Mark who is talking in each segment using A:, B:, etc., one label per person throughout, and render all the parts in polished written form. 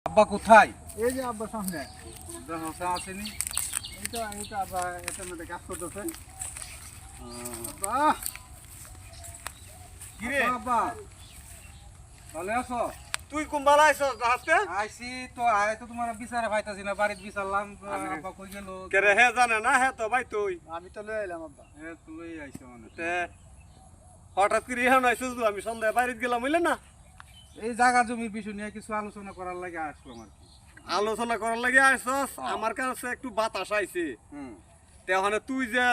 A: আব্বা কোথায়?
B: এই যে আব্বা সামনে
A: দেখা আসেনি।
B: এইটা আব্বা এটা মধ্যে কাজ করতেছে। আব্বা
A: কিরে
B: আব্বা
A: ভালো আছো?
C: তুই কুম্বালা আইছস হাতে
A: আইছি তো আয় তো তোমার বিচারে পাইতাছি না, বাড়িতে বিচারলাম। আব্বা কই গেল?
C: কেরে হে জানে না হে তো ভাই তুই
B: আমি তো লয়ে এলাম আব্বা।
A: এ তুই আইছো মানে।
C: তে হঠাৎ করে ইহান আইছস আমি সন্ধ্যায় বাইরে গেলাম হইলে না
A: এই জায়গা জমির বিষয় নিয়ে কিছু আলোচনা করার লাগে আসলাম আর কি।
C: আলোচনা করার লাগি আইছস আমার কাছে একটু বাতাস আইছে
A: হুম।
C: তে ওখানে তুই যে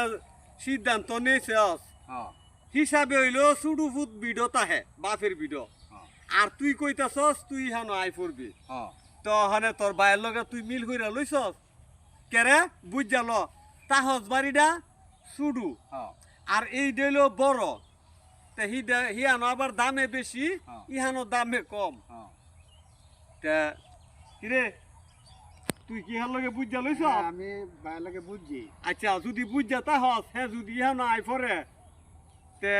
C: সিদ্ধান্ত নিয়েছস
A: হ্যাঁ
C: হিসাবে হইলো সুডু ফুট ভিডিও তাহে বাপের ভিডিও
A: হ্যাঁ
C: আর তুই কইতাছস তুই ইহানো আই পড়বি
A: হ্যাঁ
C: তো ওখানে তোর ভাইয়ের লগে তুই মিল কইরা লইছস কেরে বুঝ জাল তাহস বাড়িটা সুডু
A: হ্যাঁ
C: আর এই ডেলো বড় তে হিয়ানো আবার দামে বেশি
A: হ্যাঁ।
C: ইহানো দামে কম
A: হ্যাঁ।
C: তে কিরে তুই কি হার লগে বুঝ লইছ
B: হ্যাঁ, আমি ভাই লাগে বুঝছি।
C: আচ্ছা যদি বুঝ যা তাহস হ্যাঁ যদি ইহানো আই পরে তে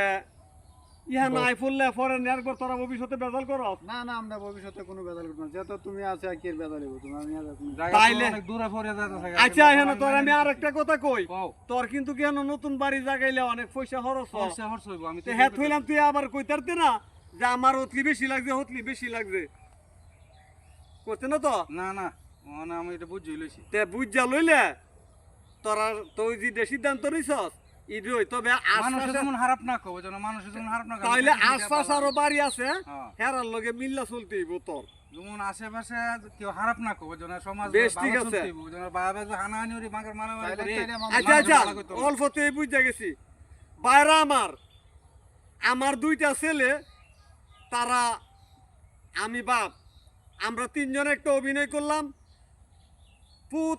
C: ইহানো আই পড়লে পরে একবার তোরা ভবিষ্যতে বেজাল করস
B: না না আমরা ভবিষ্যতে কোনো বেদাল করবো না, যেহেতু তুমি আছে আর কি বেদাল হইব তুমি আমি আর কোনো
A: জায়গা
C: তাইলে-
A: তো অনেক দূরে পড়ে যাইতেছে।
C: আচ্ছা এখানে তোর আমি আর একটা কথা কই
A: কও।
C: তোর কিন্তু কেন নতুন বাড়ি জাগাইলে অনেক পয়সা খরচ হয়।
A: খরচা খরচ হইব, আমি তো
C: তে হ্যাঁ থইলাম তুই আবার কইতারতে না যে আমার হতলি বেশি লাগছে হতলি বেশি লাগছে করতে না তো
A: না না মানে আমি এটা বুঝি লইছি।
C: তে বুঝ যা লইলে তোরা তুই যে সিদ্ধান্ত নিছস ইডই তবে
A: মানুষের
C: আশপাশে
A: যেমন খারাপ না কব, যেন মানুষের যেমন খারাপ না কব।
C: তাইলে আশপাশ আরো বাড়ি আছে
A: হ্যাঁ।
C: হেরার লগে মিল্লা চলতে হইব তোর
A: যেমন আশেপাশে কেউ খারাপ না কব, যেন সমাজ
C: বেশ,
A: ভালো
C: ঠিক আছে।
A: চলতে হইব, যেন বাইরে যে হানাহানি ওরি বাঙ্গার মারামারি
B: তাইলে-
A: করে,
B: তাইলে আমার-
C: আচ্ছা
A: মানুষ
C: আচ্ছা
A: ভালো করতে হবে।
C: অল্প তুই বুঝা গেছি বাইরা আমার দুইটা ছেলে তারা আমি বাপ আমরা তিনজন একটা অভিনয় করলাম পুত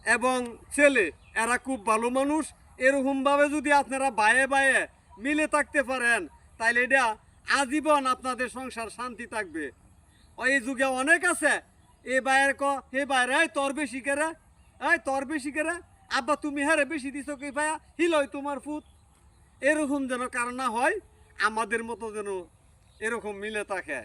C: এবং ছেলে এরা খুব ভালো মানুষ এরকম ভাবে যদি আপনারা বায়ে বায়ে মিলে থাকতে পারেন তাইলে এটা আজীবন আপনাদের সংসার শান্তি থাকবে এই যুগে অনেক আছে এই বাইরের হে বাইরে এই তোর বেশি করে এই তোর বেশি করে আব্বা তুমি হারে বেশি দিছো কি ভাইয়া হিলই তোমার ফুট এরকম যেন কারণ না হয় আমাদের মতো যেন এরকম মিলে থাকে